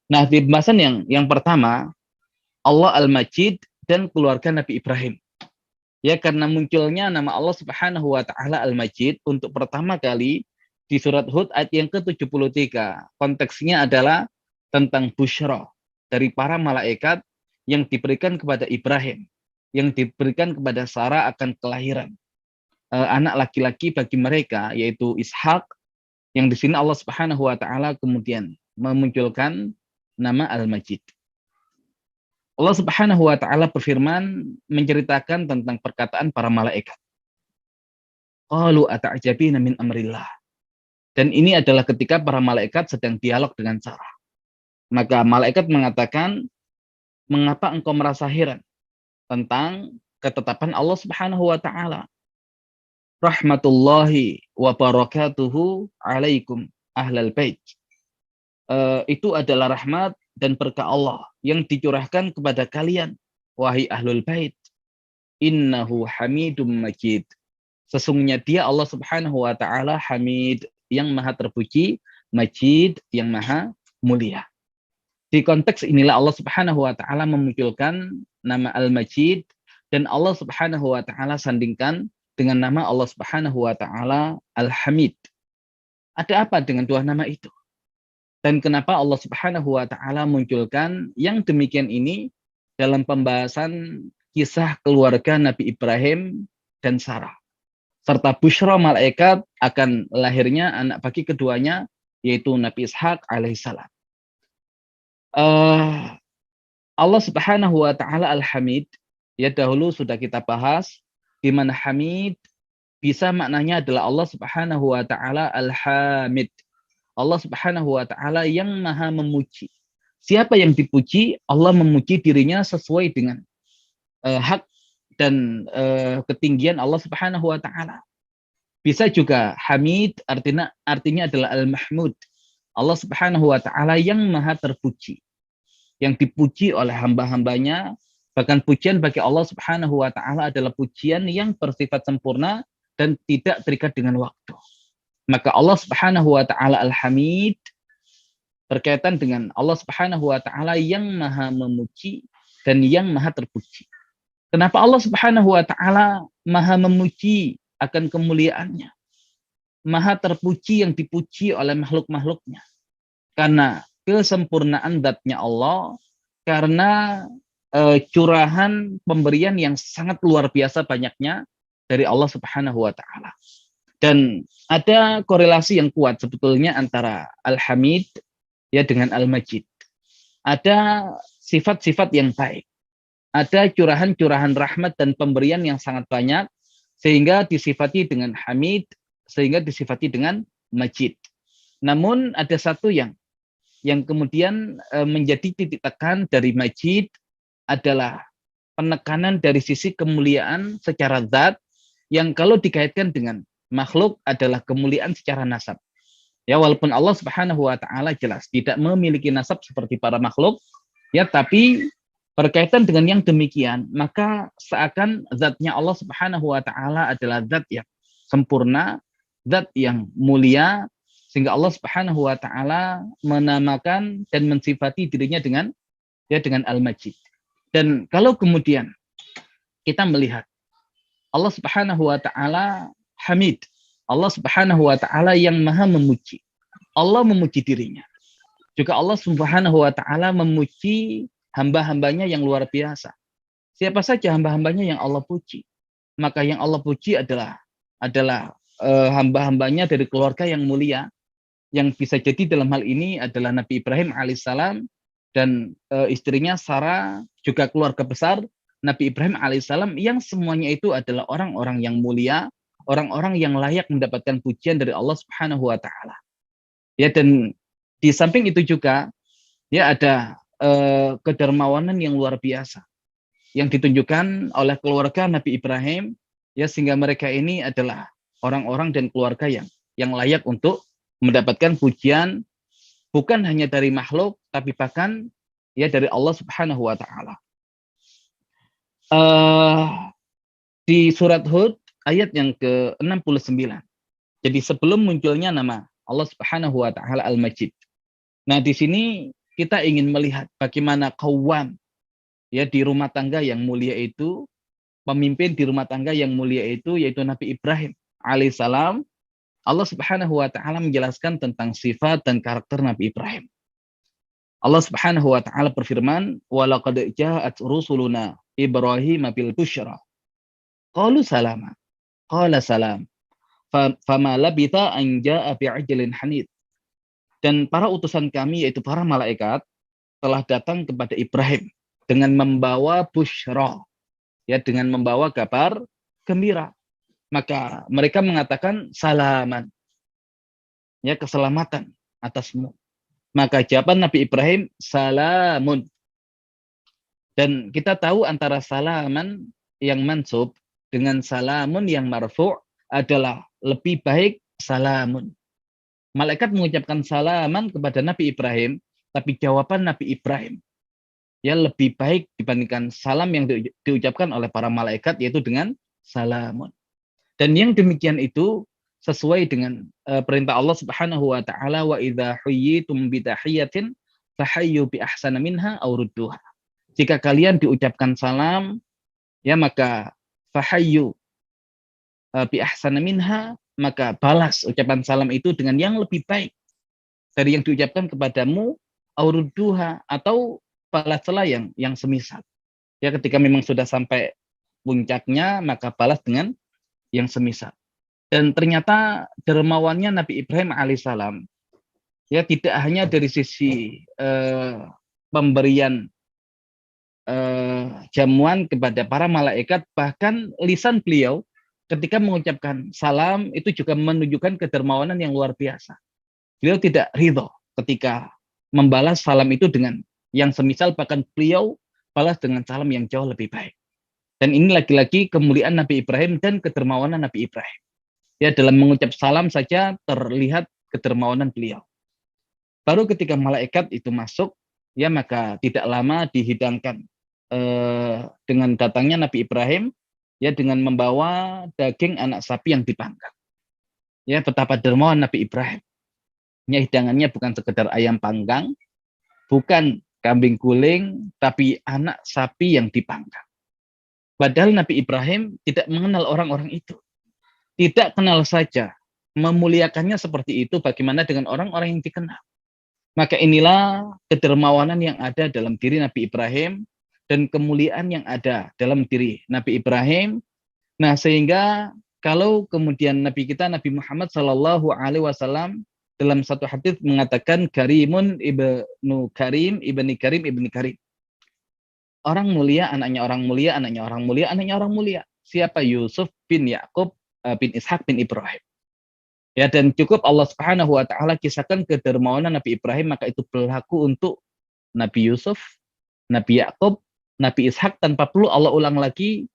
Nah, di pembahasan yang pertama, Allah Al-Majid dan keluarga Nabi Ibrahim. Ya, karena munculnya nama Allah Subhanahu wa taala Al-Majid untuk pertama kali di surat Hud ayat yang ke-73. Konteksnya adalah tentang busyra dari para malaikat yang diberikan kepada Ibrahim, yang diberikan kepada Sarah akan kelahiran anak laki-laki bagi mereka, yaitu Ishak, yang di sini Allah Subhanahu wa taala kemudian memunculkan nama Al-Majid. Allah Subhanahu wa taala berfirman menceritakan tentang perkataan para malaikat. Qalu ata'jabina min amrillah. Dan ini adalah ketika para malaikat sedang dialog dengan Sarah. Maka malaikat mengatakan, "Mengapa engkau merasa heran tentang ketetapan Allah Subhanahu wa taala? Rahmatullahi wa barakatuhu alaikum ahlal bait." Itu adalah rahmat dan berkah Allah yang dicurahkan kepada kalian, wahai ahlul bait. Innahu hamidum majid. Sesungguhnya dia Allah Subhanahu wa taala Hamid, yang maha terpuji, Majid, yang maha mulia. Di konteks inilah Allah Subhanahu wa taala memunculkan nama Al-Majid, dan Allah Subhanahu wa taala sandingkan dengan nama Allah Subhanahu wa taala Al-Hamid. Ada apa dengan dua nama itu? Dan kenapa Allah Subhanahu wa taala munculkan yang demikian ini dalam pembahasan kisah keluarga Nabi Ibrahim dan Sarah, serta busyra malaikat akan lahirnya anak bagi keduanya, yaitu Nabi Ishak alaihissalam. Allah Subhanahu wa taala Al-Hamid, ya dahulu sudah kita bahas, di mana Hamid bisa maknanya adalah Allah Subhanahu wa taala Al-Hamid. Allah Subhanahu wa taala yang maha memuji. Siapa yang dipuji? Allah memuji dirinya sesuai dengan hak dan ketinggian Allah Subhanahu wa taala. Bisa juga Hamid artinya adalah Al-Mahmud. Allah Subhanahu wa taala yang maha terpuji, yang dipuji oleh hamba-hambanya. Bahkan pujian bagi Allah Subhanahu wa taala adalah pujian yang bersifat sempurna dan tidak terikat dengan waktu. Maka Allah Subhanahu wa taala Al-Hamid berkaitan dengan Allah Subhanahu wa taala yang maha memuji dan yang maha terpuji. Kenapa Allah Subhanahu wa taala maha memuji akan kemuliaannya, maha terpuji yang dipuji oleh makhluk-makhluknya? Karena kesempurnaan zatnya Allah, karena curahan pemberian yang sangat luar biasa banyaknya dari Allah Subhanahu wa taala. Dan ada korelasi yang kuat sebetulnya antara Al-Hamid ya dengan Al-Majid. Ada sifat-sifat yang baik. Ada curahan-curahan rahmat dan pemberian yang sangat banyak sehingga disifati dengan Hamid, sehingga disifati dengan Majid. Namun ada satu yang kemudian menjadi titik tekan dari Majid adalah penekanan dari sisi kemuliaan secara zat yang kalau dikaitkan dengan makhluk adalah kemuliaan secara nasab. Ya, walaupun Allah Subhanahu wa taala jelas tidak memiliki nasab seperti para makhluk, ya, tapi berkaitan dengan yang demikian, maka seakan zatnya Allah Subhanahu wa taala adalah zat yang sempurna, zat yang mulia, sehingga Allah Subhanahu wa taala menamakan dan mensifati dirinya dengan Al-Majid. Dan kalau kemudian kita melihat Allah Subhanahu wa taala Hamid, Allah Subhanahu wa taala yang maha memuji. Allah memuji dirinya. Juga Allah Subhanahu wa taala memuji hamba-hambanya yang luar biasa. Siapa saja hamba-hambanya yang Allah puji? Maka yang Allah puji adalah hamba-hambanya dari keluarga yang mulia, yang bisa jadi dalam hal ini adalah Nabi Ibrahim alaihissalam dan istrinya Sarah, juga keluarga besar Nabi Ibrahim alaihissalam, yang semuanya itu adalah orang-orang yang mulia, orang-orang yang layak mendapatkan pujian dari Allah Subhanahu wa taala. Ya, dan di samping itu juga ya ada kedermawanan yang luar biasa yang ditunjukkan oleh keluarga Nabi Ibrahim, ya, sehingga mereka ini adalah orang-orang dan keluarga yang layak untuk mendapatkan pujian bukan hanya dari makhluk tapi bahkan ya dari Allah Subhanahu wa taala. Di surat Hud ayat yang ke-69. Jadi sebelum munculnya nama Allah Subhanahu wa taala Al-Majid. Nah, di sini kita ingin melihat bagaimana qawwam ya di rumah tangga yang mulia itu, pemimpin di rumah tangga yang mulia itu yaitu Nabi Ibrahim alaihissalam. Allah Subhanahu wa taala menjelaskan tentang sifat dan karakter Nabi Ibrahim. Allah Subhanahu wa taala berfirman, "Wa laqad ja'at rusuluna Ibrahim bil busyra. Qalu salama." Qala salam. Fama labitha an ja'a bi'ajlin hanid. Dan para utusan kami yaitu para malaikat telah datang kepada Ibrahim dengan membawa busyra, ya, dengan membawa kabar gembira. Maka mereka mengatakan salaman, ya, keselamatan atasmu. Maka jawaban Nabi Ibrahim salamun. Dan kita tahu antara salaman yang mansub dengan salamun yang marfu' adalah lebih baik salamun. Malaikat mengucapkan salaman kepada Nabi Ibrahim, tapi jawaban Nabi Ibrahim ya lebih baik dibandingkan salam yang diucapkan oleh para malaikat, yaitu dengan salamun. Dan yang demikian itu sesuai dengan perintah Allah Subhanahu wa taala, wa idza huyyitum bi tahiyatin fahayyu bi ahsana minha aw rudduha. Jika kalian diucapkan salam, ya maka fahayyu bi ahsana minha, maka balas ucapan salam itu dengan yang lebih baik dari yang diucapkan kepadamu, aw rudduha, atau balaslah yang semisal. Ya, ketika memang sudah sampai puncaknya, maka balas dengan yang semisal. Dan ternyata dermawannya Nabi Ibrahim alaihissalam ya tidak hanya dari sisi pemberian jamuan kepada para malaikat, bahkan lisan beliau ketika mengucapkan salam itu juga menunjukkan kedermawanan yang luar biasa. Beliau tidak ridho ketika membalas salam itu dengan yang semisal, bahkan beliau balas dengan salam yang jauh lebih baik. Dan ini lagi-lagi kemuliaan Nabi Ibrahim dan kedermawanan Nabi Ibrahim. Ya, dalam mengucap salam saja terlihat kedermawanan beliau. Baru ketika malaikat itu masuk, ya maka tidak lama dihidangkan dengan datangnya Nabi Ibrahim, ya, dengan membawa daging anak sapi yang dipanggang. Ya, betapa dermawan Nabi Ibrahim. Ya, hidangannya bukan sekedar ayam panggang, bukan kambing guling, tapi anak sapi yang dipanggang. Padahal Nabi Ibrahim tidak mengenal orang-orang itu. Tidak kenal saja, memuliakannya seperti itu, bagaimana dengan orang-orang yang dikenal. Maka inilah kedermawanan yang ada dalam diri Nabi Ibrahim dan kemuliaan yang ada dalam diri Nabi Ibrahim. Nah, sehingga kalau kemudian Nabi kita Nabi Muhammad SAW dalam satu hadis mengatakan Karimun ibnu Karim ibni Karim ibni Karim. Orang mulia, anaknya orang mulia, anaknya orang mulia, anaknya orang mulia. Siapa? Yusuf bin Yakub bin Ishak bin Ibrahim. Ya, dan cukup Allah Subhanahu wa taala kisahkan kedermawanan Nabi Ibrahim, maka itu berlaku untuk Nabi Yusuf, Nabi Yakub, Nabi Ishak, tanpa perlu Allah ulang lagi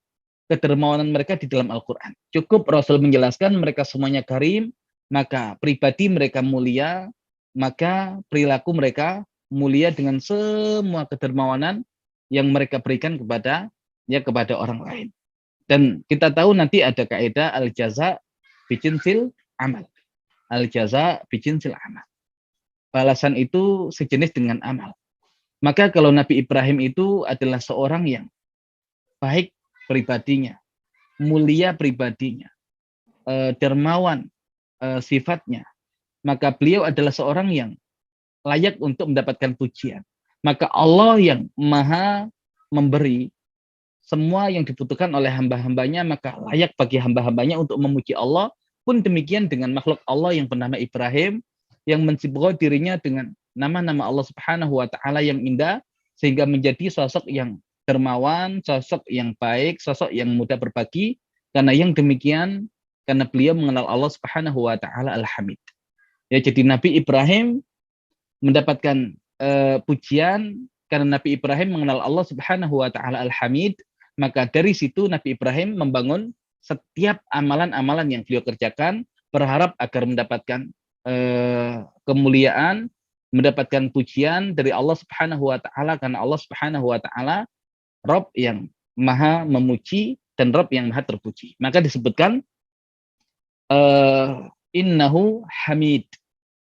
kedermawanan mereka di dalam Al-Qur'an. Cukup Rasul menjelaskan mereka semuanya karim, maka pribadi mereka mulia, maka perilaku mereka mulia dengan semua kedermawanan yang mereka berikan kepada orang lain. Dan kita tahu nanti ada kaidah al-jaza bijinsil amal. Al-jaza bijinsil amal. Balasan itu sejenis dengan amal. Maka kalau Nabi Ibrahim itu adalah seorang yang baik pribadinya, mulia pribadinya, dermawan sifatnya, maka beliau adalah seorang yang layak untuk mendapatkan pujian. Maka Allah yang maha memberi semua yang dibutuhkan oleh hamba-hambanya, maka layak bagi hamba-hambanya untuk memuji Allah. Pun demikian dengan makhluk Allah yang bernama Ibrahim, yang mensibukkan dirinya dengan nama-nama Allah Subhanahu wa taala yang indah, sehingga menjadi sosok yang dermawan, sosok yang baik, sosok yang mudah berbagi, karena yang demikian karena beliau mengenal Allah Subhanahu wa taala Al-Hamid. Ya, jadi Nabi Ibrahim mendapatkan pujian karena Nabi Ibrahim mengenal Allah Subhanahu wa taala Al-Hamid. Maka dari situ Nabi Ibrahim membangun setiap amalan-amalan yang beliau kerjakan, berharap agar mendapatkan kemuliaan, mendapatkan pujian dari Allah Subhanahu wa taala, karena Allah Subhanahu wa taala Rabb yang maha memuji dan Rabb yang maha terpuji. Maka disebutkan innahu hamid.